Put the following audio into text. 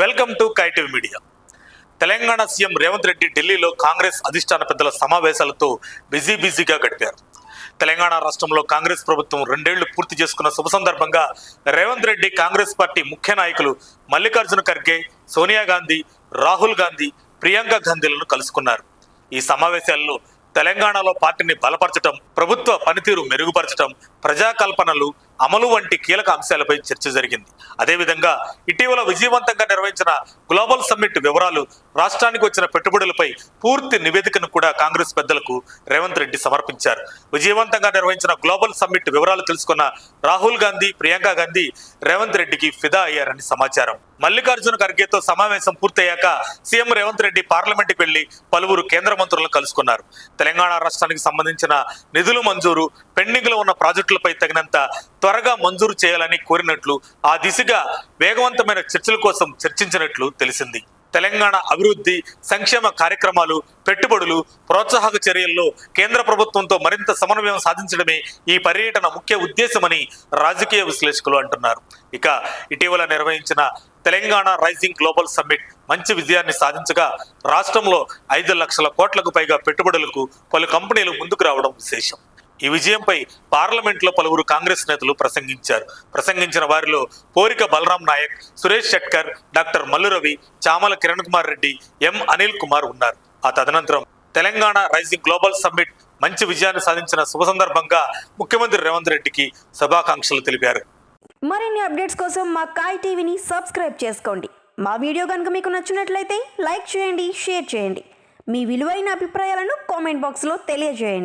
Welcome to కైటివ్ media. Telangana CM Revanth Reddy ఢిల్లీలో కాంగ్రెస్ అధిష్టాన పెద్దల సమావేశాలతో బిజీగా గడిపారు. తెలంగాణ రాష్ట్రంలో కాంగ్రెస్ ప్రభుత్వం 2 ఏళ్లు పూర్తి చేసుకున్న శుభ సందర్భంగా రేవంత్ రెడ్డి కాంగ్రెస్ పార్టీ ముఖ్య నాయకులు మల్లికార్జున ఖర్గే, సోనియా గాంధీ, రాహుల్ గాంధీ, ప్రియాంక గాంధీలను కలుసుకున్నారు. ఈ సమావేశాల్లో తెలంగాణలో పార్టీని బలపరచడం, ప్రభుత్వ పనితీరు మెరుగుపరచడం, ప్రజాకల్పనలు అమలు వంటి కీలక అంశాలపై చర్చ జరిగింది. అదేవిధంగా ఇటీవల విజయవంతంగా నిర్వహించిన గ్లోబల్ సమ్మిట్ వివరాలు, రాష్ట్రానికి వచ్చిన పెట్టుబడులపై పూర్తి నివేదికను కూడా కాంగ్రెస్ పెద్దలకు రేవంత్ రెడ్డి సమర్పించారు. విజయవంతంగా నిర్వహించిన గ్లోబల్ సమ్మిట్ వివరాలు తెలుసుకున్న రాహుల్ గాంధీ, ప్రియాంక గాంధీ రేవంత్ రెడ్డికి ఫిదా అయ్యారని సమాచారం. మల్లికార్జున ఖర్గేతో సమావేశం పూర్తయ్యాక సీఎం రేవంత్ రెడ్డి పార్లమెంట్కి వెళ్లి పలువురు కేంద్ర మంత్రులను కలుసుకున్నారు. తెలంగాణ రాష్ట్రానికి సంబంధించిన నిధులు మంజూరు, పెండింగ్ లో ఉన్న ప్రాజెక్టులపై తగినంత త్వరగా మంజూరు చేయాలని కోరినట్లు, ఆ దిశగా వేగవంతమైన చర్చల కోసం చర్చించినట్లు తెలిసింది. తెలంగాణ అభివృద్ధి, సంక్షేమ కార్యక్రమాలు, పెట్టుబడులు, ప్రోత్సాహక చర్యల్లో కేంద్ర ప్రభుత్వంతో మరింత సమన్వయం సాధించడమే ఈ పర్యటన ముఖ్య ఉద్దేశమని రాజకీయ విశ్లేషకులు అంటున్నారు. ఇక ఇటీవల నిర్వహించిన తెలంగాణ రైజింగ్ గ్లోబల్ సమ్మిట్ మంచి విజయాన్ని సాధించగా రాష్ట్రంలో 5 లక్షల కోట్లకు పైగా పెట్టుబడులకు పలు కంపెనీలు ముందుకు రావడం విశేషం. ఈ విజయంపై పార్లమెంట్లో పలువురు కాంగ్రెస్ నేతలు ప్రసంగించిన వారిలో పోరిక బలరాం నాయక్, సురేష్ షెట్కర్, డాక్టర్ మల్లు రవి, చామల కిరణ్ కుమార్ రెడ్డి, ఎం అనిల్ కుమార్ ఉన్నారు. ఆ తదనంతరం తెలంగాణ రైజింగ్ గ్లోబల్ సమ్మిట్ మంచి విజయాన్ని సాధించిన శుభ సందర్భంగా ముఖ్యమంత్రి రేవంత్ రెడ్డికి శుభాకాంక్షలు తెలిపారు. మరిన్ని అప్డేట్స్ కోసం మా కాయ్ టీవీని సబ్స్క్రైబ్ చేసుకోండి. మా వీడియో కనుక మీకు నచ్చినట్లయితే లైక్ చేయండి, షేర్ చేయండి. మీ విలువైన అభిప్రాయాలను కామెంట్ బాక్స్లో తెలియజేయండి.